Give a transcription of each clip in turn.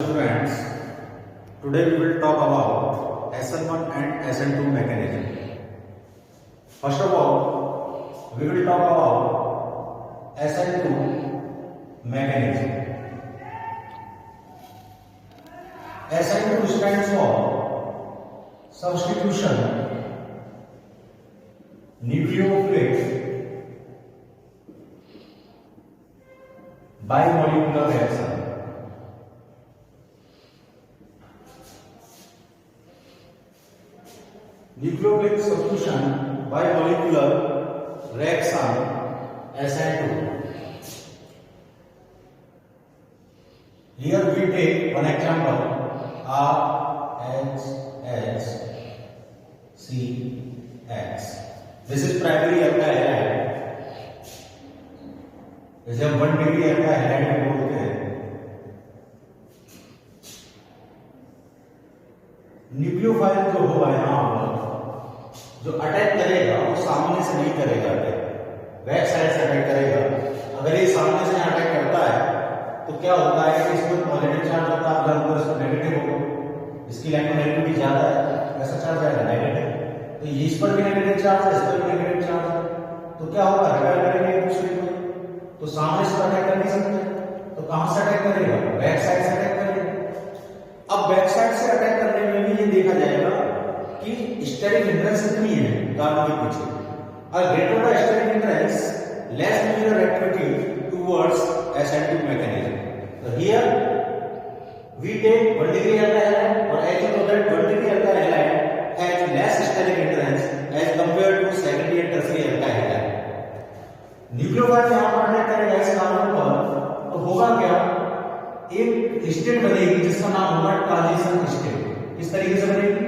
Students, today we will talk about SN1 and SN2 mechanism. First of all, we will talk about SN2 mechanism. SN2 stands for substitution nucleophilic bimolecular reaction. Nucleophilic substitution bimolecular reaction SN2. Here we take one example RHHCX. This is primary alkyl halide. जैसे हम 1 degree alkyl halide में बोलते हैं. Nucleophile जो होगा यहाँ जो attack करेगा वो सामने से नहीं करेगा, अटैक बैक साइड से अटैक करेगा. अगर ये सामने से अटैक करता है तो क्या होता है कि इसमें पॉजिटिव चार्ज होता है, अगर ऊपर इसमें नेगेटिव होगा, इसकी इलेक्ट्रोनेगेटिविटी ज्यादा है, कैसा चार्ज आएगा नेगेटिव. तो इस पर भी नेगेटिव चार्ज है, इस पर भी नेगेटिव चार्ज है, तो क्या होगा रिपेल करेंगे एक दूसरे को. तो सामने से अटैक कर नहीं सकते, तो कहां से अटैक करेगा, बैक साइड से अटैक करेगा. अब बैक साइड से अटैक करने में भी ये देखा जाएगा कि स्टेरिक हिंड्रेंस कितनी है कार्बन के पीछे. और greater the steric hindrance less nuclear activity towards SN2 mechanism. So here we take 1 degree alkyl halide, or as you know that 1 degree alkyl halide has less steric hindrance as compared to secondary and tertiary alkyl halide. Nucleophile यहाँ पर attack करेगा इस carbon पर, तो होगा क्या, एक state बनेगी जिसका नाम होगा ट्रांजिशन स्टेट. इस तरीके से बनेगी.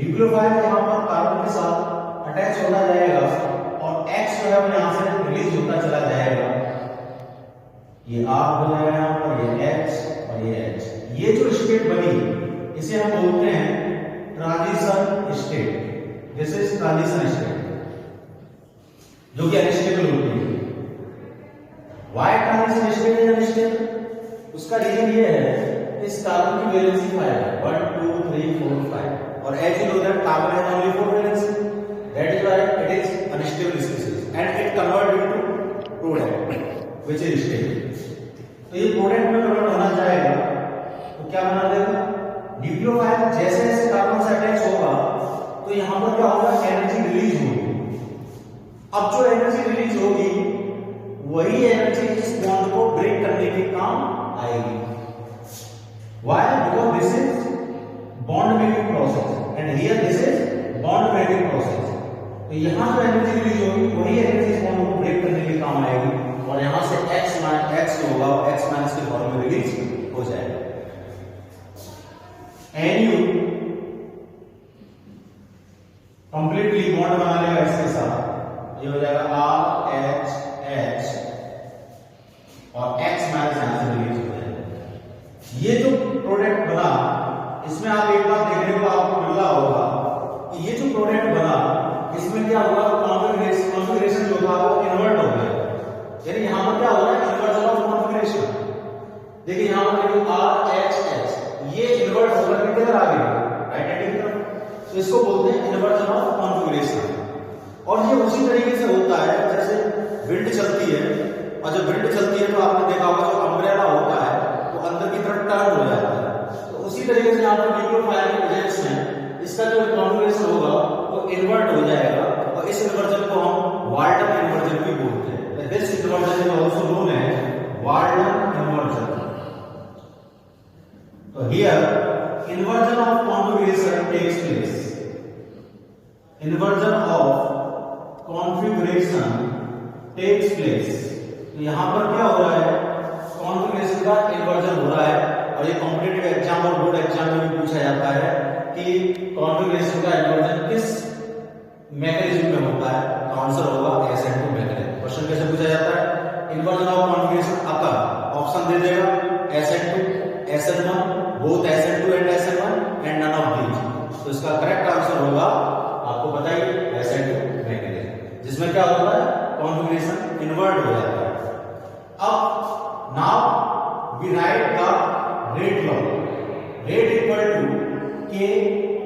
न्यूक्लियोफाइल यहाँ पर कार्बन के साथ अटैच होता जाएगा और X जो है वो यहाँ से रिलीज होता चला जाएगा. ये R हो जाएगा यहाँ पर, ये H और ये H. ये जो स्टेट बनी इसे हम बोलते हैं transition state. This is transition state जो कि अनस्टेबल होती है. Why transition state is unstable? उसका रीजन ये है इस कार्बन की वैलेंसी 5 है, 1 2 3 4 5, और as you know that carbon has only 4 valency. That is why it is unstable species and it convert into product which is stable. तो ये product में कन्वर्ट होना जाएगा तो क्या बना देगा, न्यूक्लियोफाइल जैसे जैसे कार्बन से अटैच होगा तो यहाँ पर क्या होगा, एनर्जी रिलीज होगी. अब जो एनर्जी रिलीज होगी वही एनर्जी इस बॉन्ड को ब्रेक करने के काम आएगी. Why? Because this is bond making process and here this is bond making process. तो यहाँ जो एनर्जी रिलीज होगी वही एनर्जी इस बॉन्ड को ब्रेक करने के काम आएगी और यहाँ से X होगा, X माइनस के फॉर्म में रिलीज हो जाएगा. Nu कंप्लीटली बॉन्ड बना लेगा इसके साथ, ये हो जाएगा RHH और X माइनस यहाँ से रिलीज हो जाएगा. ये जो प्रोडक्ट बना इसमें आप एक बात देखने को आपको मिल रहा होगा कि ये जो प्रोडक्ट बना इसमें क्या हुआ, कॉन्फ़िगरेशन जो था वो इन्वर्ट हो गया. यानी यहां पर क्या हो रहा है, इन्वर्जन ऑफ कॉन्फ़िगरेशन. देखिए यहां पर RHH ये इन्वर्ट होकर किधर आ गया, राइट हैंड की तरफ. तो इसको बोलते हैं इन्वर्जन ऑफ कॉन्फ़िगरेशन. और ये उसी तरीके से होता है जैसे विंड चलती है, और जब विंड चलती है तो आपने देखा होगा जो अम्ब्रेला होता है वो अंदर की तरफ टर्न हो जाता है. तो उसी तरीके से यहां पर न्यूक्लियोफाइल के प्रेजेंस में इसका जो कॉन्फ़िगरेशन होगा वो इन्वर्ट हो जाएगा और इस इन्वर्जन को हम वाल्टन इन्वर्जन भी बोलते हैं. This inversion is also known as Walden inversion. So here inversion of configuration takes place. Inversion of configuration takes place. तो यहाँ पर क्या हो रहा है, कॉन्फ़िगरेशन का इन्वर्जन हो रहा है. और ये कॉम्पिटिटिव एग्जाम और बोर्ड एग्जाम में भी पूछा जाता है कि कॉन्फ़िगरेशन का इन्वर्जन किस मैकेनिज्म में होता है. तो आंसर होगा SN2 मैकेनिज्म. क्वेश्चन कैसे पूछा जाता है, inversion of configuration occur, option दे देगा SN2, SN1, both SN2 and SN1 and none of these. तो इसका करेक्ट आंसर होगा, आपको पता ही SN2 मैकेनिज्म, जिसमें क्या होता है, कॉन्फ़िगरेशन इन्वर्ट हो जाता है. अब now we write the rate law. Rate equal to K,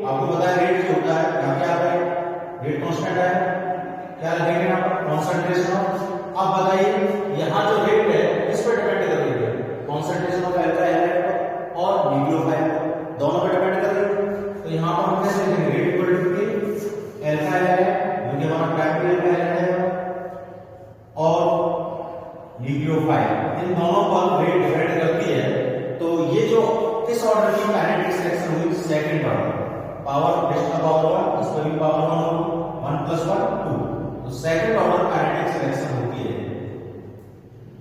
आपको पता है रेट जो होता है, यहाँ क्या है, रेट कांस्टेंट है, क्या लगेगा यहाँ पर कॉन्सेंट्रेशन ऑफ। अब बताइए यहाँ जो रेट है किस पर डिपेंड कर रही है, कॉन्सेंट्रेशन ऑफ अल्फा हैलाइड और न्यूक्लियोफाइल दोनों पर डिपेंड कर रही है। तो यहाँ पर हम कैसे लिखेंगे, रेट इक्वल टू के अल्फा हैलाइड जो कि हमारा प्राइमरी अल्फा हैलाइड है और न्यूक्लियोफाइल, इन दोनों पर रेट डिपेंड करती है। तो ये जो किस ऑर्डर की काइनेटिक सिलेक्शन हुई, सेकंड ऑर्डर, पावर टेस्ट का पावर 1, इस पर भी पावर 1 होगी, 1 + 1 2, तो सेकंड ऑर्डर काइनेटिक सिलेक्शन होती है।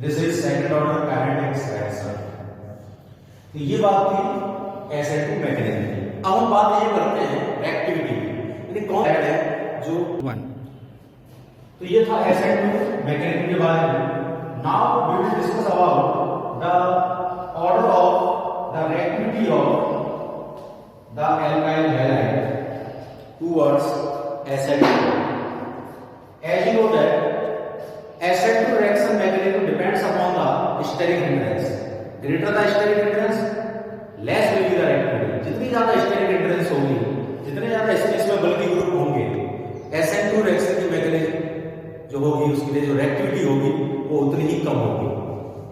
This is second order kinetic selection. तो ये बात थी SN2 मैकेनिज्म की। अब हम बात ये करते हैं रिएक्टिविटी की, यानी कौन है जो 1। तो ये था SN2 मैकेनिज्म के बारे में। Now we will discuss about the order of the reactivity of the alkyl halide towards SN2. As you know that SN2 reaction mechanism depends upon the steric hindrance. Greater the steric hindrance, less will be the reactivity. जितनी ज्यादा steric hindrance होगी, जितने ज्यादा space में बल्कि group होंगे, SN2 reaction की mechanism जो होगी उसके लिए जो रिएक्टिविटी होगी वो उतनी ही कम होगी।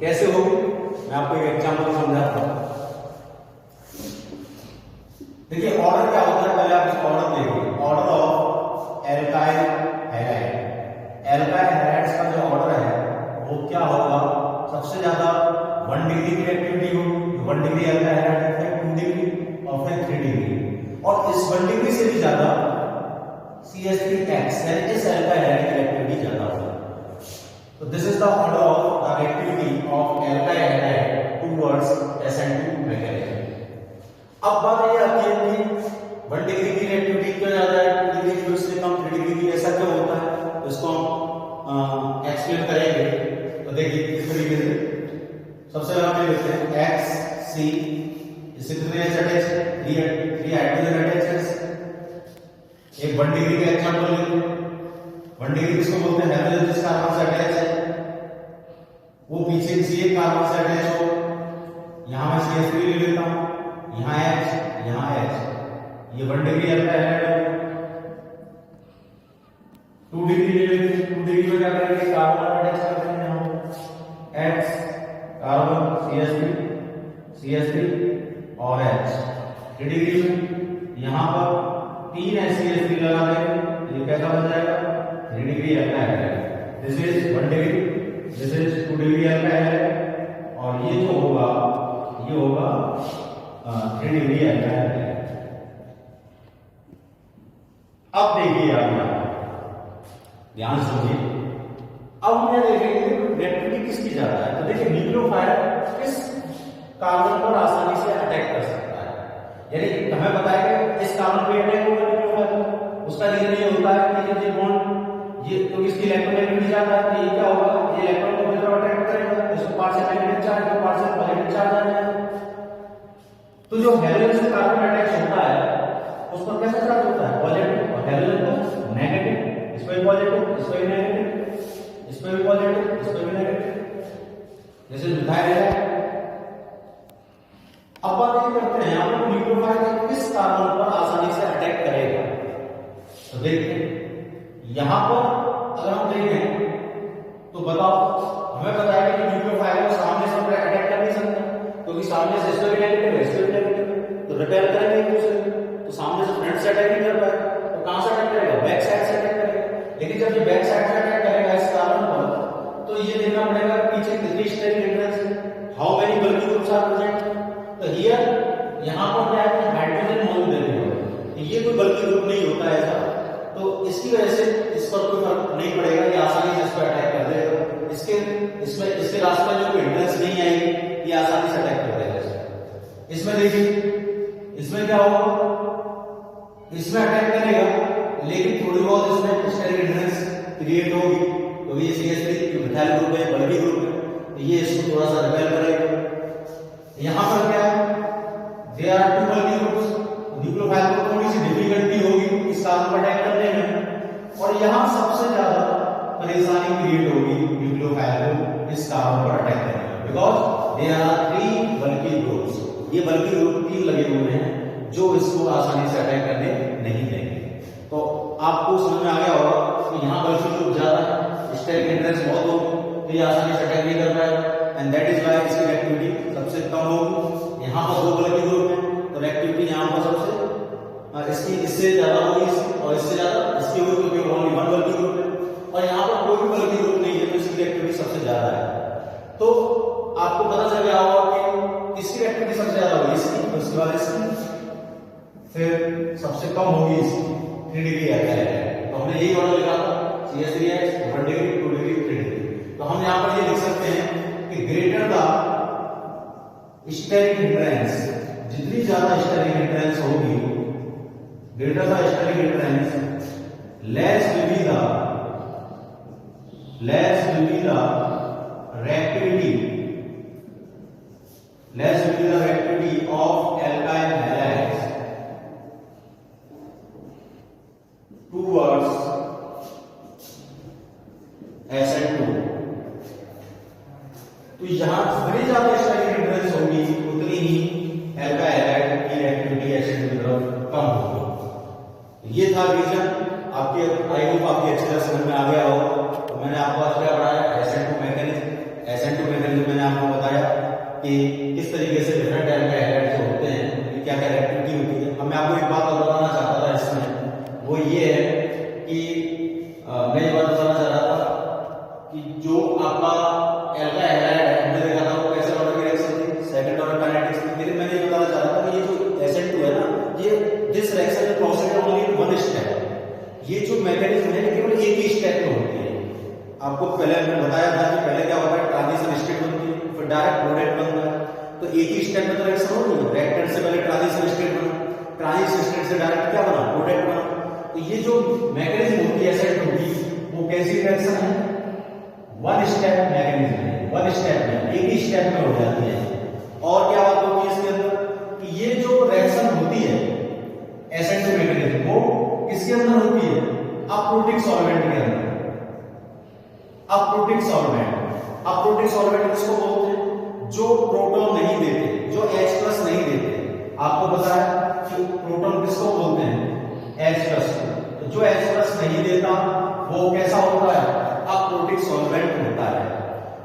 कैसे होगी, मैं आपको एक एग्जांपल समझाता हूं। देखिए ऑर्डर क्या होता है, पहले आप इसका ऑर्डर देखिए, order of alkyl halide. Alkyl halides का जो ऑर्डर है वो क्या होगा, सबसे ज्यादा 1 डिग्री की रिएक्टिविटी होगी, 1 डिग्री एल्काइल हैलाइड है, 2 डिग्री और फिर 3 डिग्री, और इस 1 डिग्री से भी ज्यादा CH3X यानी इस एल्काइल हैलाइड की रिएक्टिविटी ज्यादा होगी। तो this is the order of the reactivity of alkyl halide towards SN2 mechanism. अब बात ये आती है कि 1 डिग्री की रिएक्टिविटी क्यों ज्यादा है, 2 डिग्री की उससे कम, 3 डिग्री की, ऐसा क्यों होता है, तो इसको हम एक्सप्लेन करेंगे। तो देखिए इस तरीके से सबसे पहले हम लिखते हैं XC, इससे कितने एच अटैच है, 3 हाइड्रोजन अटैच है। एक 1 डिग्री का एग्जांपल लेते हैं, 1 डिग्री किसको बोलते हैं, हाइड्रोजन जिस कार्बन से अटैच है वो पीछे किसी एक कार्बन से अटैच हो। यहां मैं CH3 ले लेता हूं, यहाँ H, यहाँ H, ये 1 डिग्री अल्फा हैलाइड है। 2 डिग्री ले लेते हैं, 2 डिग्री में क्या करेंगे, कार्बन अटैच करते हैं यहाँ X, कार्बन CH3 और H। 3 डिग्री में यहाँ पर 3 CH3 लगा देंगे, ये कैसा बन जाएगा, 3 degree alpha halide. This is 1 degree, this is 2 degree alpha halide, और ये जो होगा ये होगा 3 डिग्री अल्फा हैलाइड। अब देखिए आप ध्यान समझिए, अब हम यह देखेंगे रिएक्टिविटी किसकी ज्यादा है। तो देखिए न्यूक्लियोफाइल किस कार्बन पर आसानी से अटैक कर सकता है, यानी हमें पता है कि इस कार्बन पे अटैक होगा न्यूक्लियोफाइल। उसका रीजन ये होता है कि जब ये बॉन्ड ये तो इसकी इलेक्ट्रोनेगेटिविटी ज्यादा है, तो ये क्या होगा, ये इलेक्ट्रॉन को मिलकर अटैक करेगा, इसको पार्शियल नेगेटिव चार्ज और पार्शियल पॉजिटिव चार्ज आ जाएगा। तो जो हैलोजन से कार्बन अटैच होता है उस पर कैसा चार्ज होता है, पॉजिटिव, और हैलोजन पर नेगेटिव, इस पर भी पॉजिटिव, इस पर भी नेगेटिव, इस पर भी पॉजिटिव, इस पर भी नेगेटिव, जैसे मिथाइल है। अब बात ये करते हैं आप न्यूक्लियोफाइल किस कार्बन पर आसानी से अटैक करेगा। तो देखिए यहां पर अगर हम देखें तो बताओ, हमें पता है कि न्यूक्लियोफाइल को सामने से अटैक कर नहीं सकता, क्योंकि सामने से इसमें भी नेगेटिव है, इसमें भी नेगेटिव है, तो रिपेल करेंगे एक दूसरे को। तो सामने से फ्रंट से अटैक नहीं कर पाएगा, तो कहां से अटैक करेगा, बैक साइड से अटैक करेगा। लेकिन जब ये बैक साइड से अटैक करेगा इस कार्बन पर, तो ये देखना पड़ेगा पीछे कितनी स्टेरिक हिंड्रेंस है, how many bulky groups are present. तो हियर यहां पर क्या है कि हाइड्रोजन मौजूद है, ये कोई बल्की ग्रुप नहीं होता है ऐसा, तो इसकी वजह से इस पर कोई फर्क नहीं पड़ेगा, ये आसानी से इस पर अटैक कर देगा। इसके रास्ते में जो हिंड्रेंस नहीं आएगी, ये आसानी से अटैक कर देगा। इसमें देखिए इसमें क्या होगा, इसमें अटैक करेगा लेकिन थोड़ी बहुत इसमें स्टेरिक हिंड्रेंस क्रिएट होगी, तो ये CH3 मिथाइल ग्रुप है, बल्की ग्रुप है, तो ये इसको थोड़ा सा रिपेल करेगा। यहां पर क्या है, there are 2 bulky groups, nucleophile को थोड़ी सी डिफिकल्टी होगी इस कार्बन पर अटैक करने में, और यहां सबसे ज्यादा परेशानी क्रिएट होगी न्यूक्लियोफाइल को इस कार्बन पर अटैक करने में, because there are 3 bulky groups. ये बल्कि ग्रुप 3 लगे हुए हैं जो इसको आसानी से अटैक करने नहीं देंगे। तो आपको समझ में आ गया होगा कि यहाँ बल्कि ग्रुप ज्यादा है, स्टेरिक हिंड्रेंस बहुत होगी, तो ये आसानी से अटैक नहीं कर पाएगा एंड दैट इज व्हाई इसकी रिएक्टिविटी सबसे कम होगी। यहाँ पर 2 बल्कि ग्रुप है तो रिएक्टिविटी यहाँ पर सबसे इसकी इससे ज्यादा होगी और इससे ज्यादा इसकी होगी क्योंकि ओनली 1 बल्कि ग्रुप है, और यहाँ पर कोई भी बल्कि ग्रुप नहीं है तो इसकी रिएक्टिविटी सबसे ज्यादा है। तो आपको पता चल गया होगा कि इसकी रिएक्टिविटी सबसे ज्यादा होगी इसकी, उसके बाद इसकी, फिर सबसे कम होगी इसकी 3 डिग्री है। तो हमने यही ऑर्डर लिखा था CH3H 1 डिग्री 2 डिग्री 3 डिग्री। तो हम यहाँ पर ये लिख सकते हैं कि ग्रेटर द स्टेरिक हिंड्रेंस, जितनी ज्यादा स्टेरिक हिंड्रेंस होगी, greater the steric hindrance less will be the reactivity of alkyl halides towards SN2। तो यहां जितनी ज्यादा स्टेरिक हिंड्रेंस होगी उतनी ही एल्काइल हैलाइड की रिएक्टिविटी SN2 की तरफ कम होगी। ये था रीजन। आपके आई होप आपकी अच्छी तरह समझ में आ गया होगा। तो मैंने आपको आज क्या पढ़ाया, SN2 मैकेनिज्म मैंने आपको बताया कि किस तरीके से डिफरेंट एल्काइल हैलाइड जो होते हैं उनकी क्या क्या रिएक्टिविटी होती है। अब मैं आपको एक बात और बताना चाहता था इसमें, वो ये है कि मैं ये बात बताना चाह रहा था कि जो आपका एल्काइल हैलाइड है हमने देखा था वो कैसे ऑर्डर की रिएक्शन थी, सेकंड ऑर्डर काइनेटिक्स थी। लेकिन मैंने ये बताना चाह रहा था कि ये जो SN2 है ना, ये दिस रिएक्शन में प्रोसीड ओनली इन 1 स्टेप। ये जो मैकेनिज्म है केवल एक ही स्टेप में होती है। आपको पहले मैंने बताया था कि पहले क्या होता है, ट्रांजिशन स्टेट बनती है, फिर डायरेक्ट प्रोडक्ट बनता है। तो एक ही स्टेप में तो रिएक्शन हो रही है। रिएक्टेंट से पहले ट्रांजिशन स्टेट बना, ट्रांजिशन स्टेट से डायरेक्ट क्या बना, प्रोडक्ट बना। तो ये जो मैकेनिज्म होती है SN2 की, वो कैसी रिएक्शन है, 1 स्टेप मैकेनिज्म है। 1 स्टेप में, एक ही स्टेप में हो जाती है। और क्या बात होती है इसके अंदर कि ये जो रिएक्शन होती है SN2 मैकेनिज्म, वो किसके अंदर होती है, अप्रोटिक सॉल्वेंट के अंदर। अप्रोटिक सॉल्वेंट किसको बोलते हैं, जो प्रोटॉन नहीं देते, जो H+ नहीं देते। आपको पता है कि प्रोटॉन किसको बोलते हैं, H+। तो जो H+ नहीं देता वो कैसा होता है, अप्रोटिक सॉल्वेंट होता है।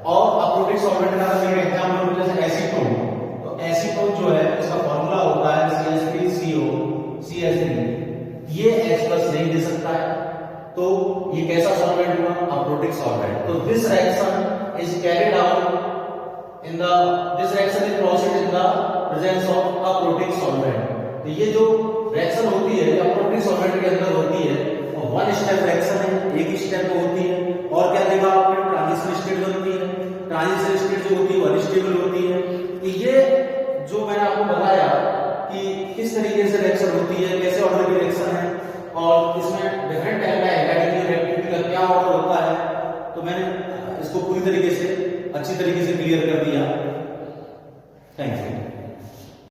और अप्रोटिक सॉल्वेंट का अगर एग्जांपल जैसे एसीटोन, तो एसीटोन जो है उसका फार्मूला होता है CH3CO CH3। ये H+ नहीं दे सकता है, तो ये कैसा सॉल्वेंट हुआ, अप्रोटिक सॉल्वेंट। तो this reaction is carried out in the this reaction is proceed in the presence of aprotic solvent. तो ये जो रिएक्शन होती है अप्रोटिक सॉल्वेंट के अंदर होती है, और 1 स्टेप रिएक्शन है, एक ही स्टेप में होती है। और क्या देखा आपने, ट्रांजिशन स्टेट बनती है। ट्रांजिशन स्टेट जो होती है वो अनस्टेबल होती है। तो ये जो मैंने आपको बताया कि किस तरीके से रिएक्शन होती है, कैसे ऑर्डर की रिएक्शन है, और इसमें डिफरेंट एल्काइल हैलाइड की रिएक्टिविटी का क्या ऑर्डर होता है, तो मैंने इसको पूरी तरीके से अच्छी तरीके से क्लियर कर दिया।